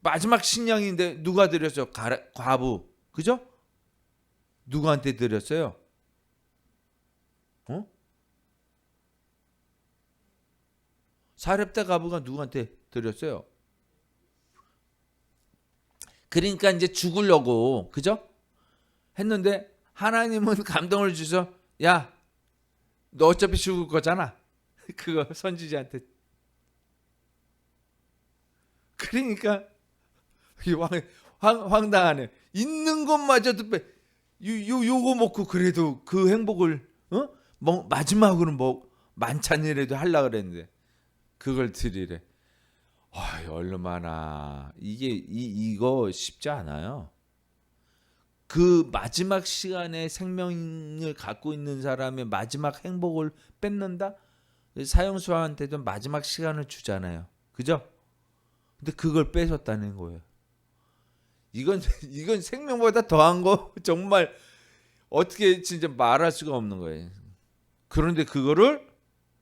마지막 식량인데 누가 드렸어요? 과부. 그죠? 누구한테 드렸어요? 사렙다 가부가 누구한테 드렸어요? 그러니까 이제 죽으려고, 그죠? 했는데 하나님은 감동을 주셔서 야, 너 어차피 죽을 거잖아. 그거 선지자한테. 그러니까 황당하네. 있는 것마저도 요거 먹고 그래도 그 행복을 뭐 마지막으로 뭐 만찬이라도 하려고 그랬는데 그걸 드리래. 얼마나 이거 쉽지 않아요. 그 마지막 시간에 생명을 갖고 있는 사람의 마지막 행복을 뺏는다? 사형수한테도 마지막 시간을 주잖아요. 그죠? 근데 그걸 뺏었다는 거예요. 이건 생명보다 더한 거 정말 어떻게 진짜 말할 수가 없는 거예요. 그런데 그거를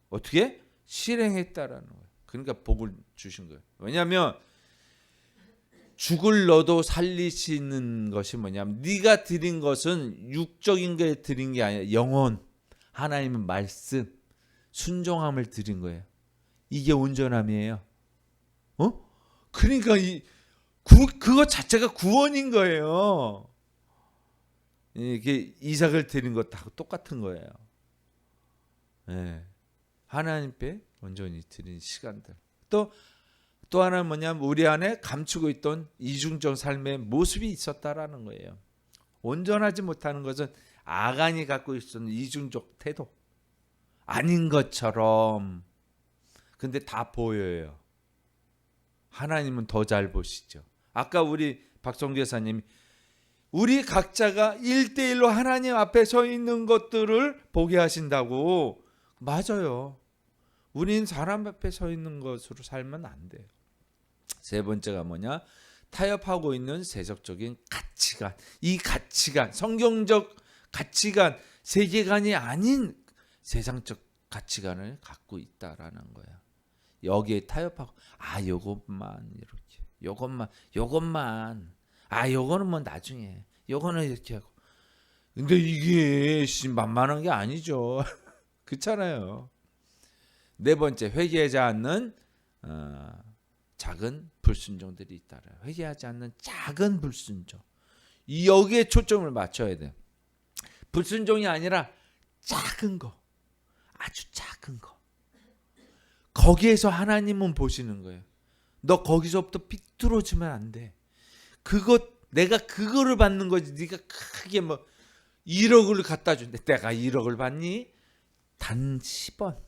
어떻게 실행했다라는 거예요. 그러니까 복을 주신 거예요. 왜냐하면 죽을 너도 살리시는 것이 뭐냐면 네가 드린 것은 육적인 게 드린 게 아니라 영혼, 하나님의 말씀, 순종함을 드린 거예요. 이게 온전함이에요. 그러니까 그것 자체가 구원인 거예요. 이게 이삭을 드린 것하고 똑같은 거예요. 네. 하나님께 온전히 드린 시간들. 또 하나는 뭐냐면 우리 안에 감추고 있던 이중적 삶의 모습이 있었다라는 거예요. 온전하지 못하는 것은 아간이 갖고 있었던 이중적 태도. 아닌 것처럼. 근데 다 보여요. 하나님은 더 잘 보시죠. 아까 우리 박성주 여사님이 우리 각자가 1대1로 하나님 앞에 서 있는 것들을 보게 하신다고. 맞아요. 우린 사람 앞에 서 있는 것으로 살면 안 돼요. 세 번째가 뭐냐? 타협하고 있는 세속적인 가치관. 이 가치관, 성경적 가치관, 세계관이 아닌 세상적 가치관을 갖고 있다라는 거야. 여기에 타협하고 요것만 이렇게, 요것만, 요거는 뭐 나중에, 요거는 이렇게 하고. 근데 이게 만만한 게 아니죠. 그렇잖아요. 네 번째, 회개하지 않는 작은 불순종들이 있다라. 회개하지 않는 작은 불순종. 여기에 초점을 맞춰야 돼요. 불순종이 아니라 작은 거, 아주 작은 거. 거기에서 하나님은 보시는 거예요. 너 거기서부터 삐뚤어지면 안 돼. 내가 그거를 받는 거지. 네가 크게 뭐 1억을 갖다 준대. 내가 1억을 받니? 단 10원.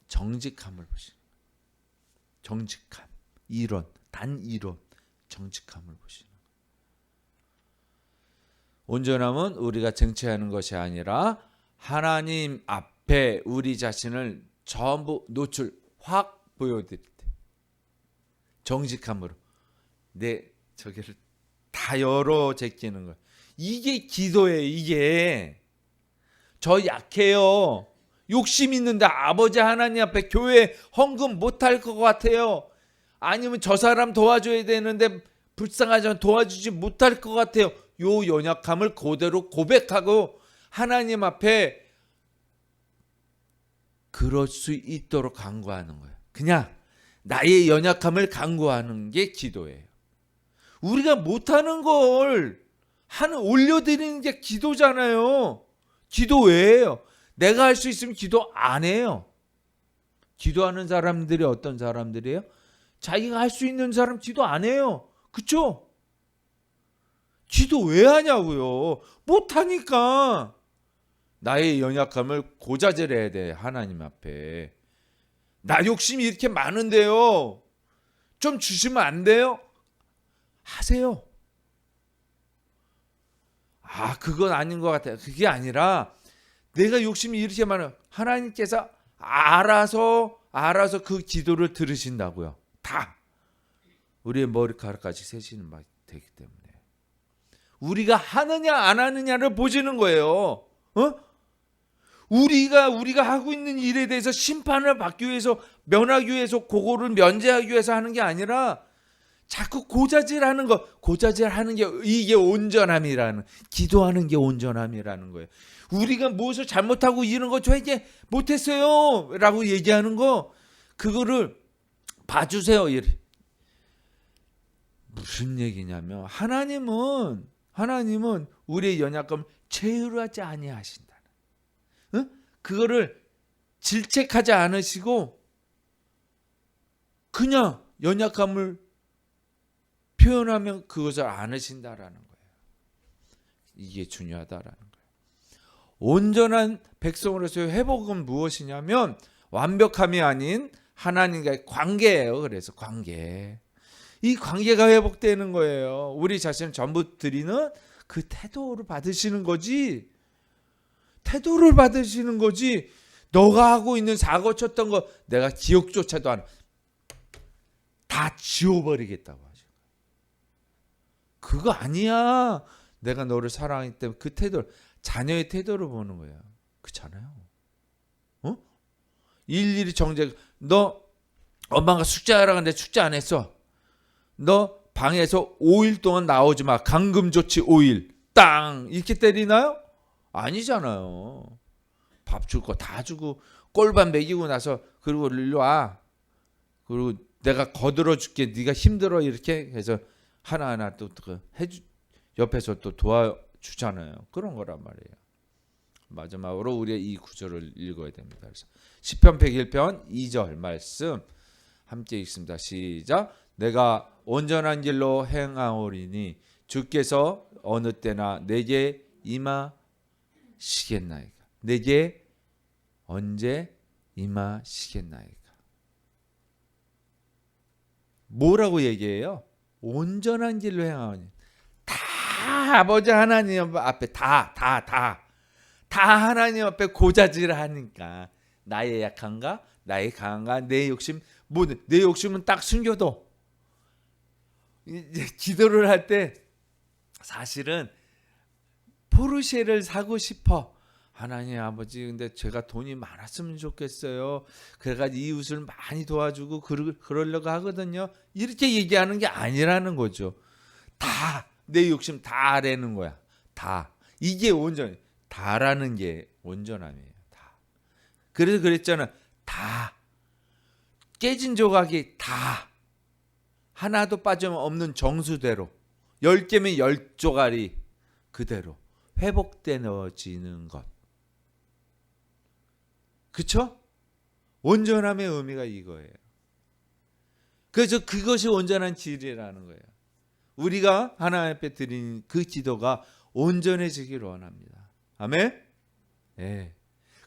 정직함을 보시는 거예요. 정직함. 1원. 단 1원. 정직함을 보시는 거예요. 온전함은 우리가 쟁취하는 것이 아니라 하나님 앞에 우리 자신을 전부 확 보여드릴 때 정직함으로 내 저기를 다 열어 제끼는 거예요. 이게 기도예요. 이게 저 약해요. 욕심 있는데 아버지 하나님 앞에 교회 헌금 못할 것 같아요. 아니면 저 사람 도와줘야 되는데 불쌍하지만 도와주지 못할 것 같아요. 요 연약함을 그대로 고백하고 하나님 앞에 그럴 수 있도록 간구하는 거예요. 그냥 나의 연약함을 간구하는 게 기도예요. 우리가 못하는 걸 올려드리는 게 기도잖아요. 기도 왜예요? 내가 할 수 있으면 기도 안 해요. 기도하는 사람들이 어떤 사람들이에요? 자기가 할 수 있는 사람 기도 안 해요. 그쵸? 기도 왜 하냐고요? 못하니까. 나의 연약함을 고자질해야 돼. 하나님 앞에. 나 욕심이 이렇게 많은데요. 좀 주시면 안 돼요? 하세요. 그건 아닌 것 같아요. 그게 아니라 내가 욕심이 이렇게 많아요. 하나님께서 알아서 그 기도를 들으신다고요. 다. 우리의 머리카락까지 세시는 말이 되기 때문에. 우리가 하느냐 안 하느냐를 보시는 거예요. 우리가 하고 있는 일에 대해서 심판을 받기 위해서 면하기 위해서 그거를 면제하기 위해서 하는 게 아니라 자꾸 고자질하는 거, 고자질하는 게 이게 온전함이라는, 기도하는 게 온전함이라는 거예요. 우리가 무엇을 잘못하고 이런 거 저에게 못했어요 라고 얘기하는 거, 그거를 봐주세요. 이래. 무슨 얘기냐면 하나님은 우리의 연약함을 체휼하지 아니하신다. 응? 그거를 질책하지 않으시고 그냥 연약함을 표현하면 그것을 안으신다라는 거예요. 이게 중요하다라는 거예요. 온전한 백성으로서의 회복은 무엇이냐면 완벽함이 아닌 하나님과의 관계예요. 그래서 관계. 이 관계가 회복되는 거예요. 우리 자신을 전부 드리는 그 태도를 받으시는 거지. 태도를 받으시는 거지. 너가 하고 있는 사고 쳤던 거 내가 기억조차도 안 다 지워버리겠다고 하죠. 그거 아니야. 내가 너를 사랑하기 때문에 그 태도를 자녀의 태도를 보는 거야. 그렇잖아요. 어? 일일이 정죄. 너 엄마가 숙제하라고 하는데 숙제 안 했어. 너 방에서 5일 동안 나오지 마. 감금 조치 5일. 땅 이렇게 때리나요? 아니잖아요. 밥 줄 거 다 주고 꼴밥 먹이고 나서 그리고 일로 와. 그리고 내가 거들어 줄게. 네가 힘들어 이렇게 해서 하나하나 또 해주 옆에서 또 도와주잖아요. 그런 거란 말이에요. 마지막으로 우리가 이 구절을 읽어야 됩니다. 그래서 시편 101편 2절 말씀 함께 읽습니다. 시작. 내가 온전한 길로 행하오리니 주께서 어느 때나 내게 임하시겠나이까. 내게 언제 임하시겠나이까. 뭐라고 얘기해요? 온전한 길로 행하오니 다 아버지 하나님 앞에 다 하나님 앞에 고자질 하니까 나의 약한가 나의 강한가 내 욕심 뭐든 내 욕심은 딱 숨겨둬. 이제 기도를 할 때 사실은 포르쉐를 사고 싶어. 하나님 아버지 근데 제가 돈이 많았으면 좋겠어요. 그래가지고 이웃을 많이 도와주고 그러려고 하거든요. 이렇게 얘기하는 게 아니라는 거죠. 다 내 욕심 다 내는 거야. 다. 이게 온전. 다라는 게 온전함이에요. 다. 그래서 그랬잖아. 다. 깨진 조각이 다. 하나도 빠짐없는 정수대로 10개면 10조각이 그대로 회복되어지는 것. 그쵸? 온전함의 의미가 이거예요. 그래서 그것이 온전한 질이라는 거예요. 우리가 하나님 앞에 드리는 그 기도가 온전해지기를 원합니다. 아멘? 네.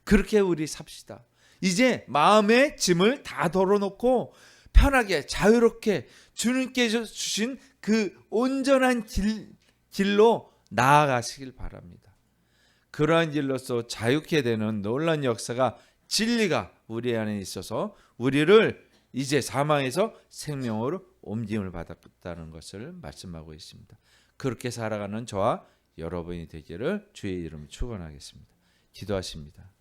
그렇게 우리 삽시다. 이제 마음의 짐을 다 덜어놓고 편하게 자유롭게 주님께 주신 그 온전한 길로 나아가시길 바랍니다. 그러한 길로서 자유케 되는 놀라운 역사가 진리가 우리 안에 있어서 우리를 이제 사망에서 생명으로 옮김을 받았다는 것을 말씀하고 있습니다. 그렇게 살아가는 저와 여러분이 되기를 주의 이름으로 축원하겠습니다. 기도하십니다.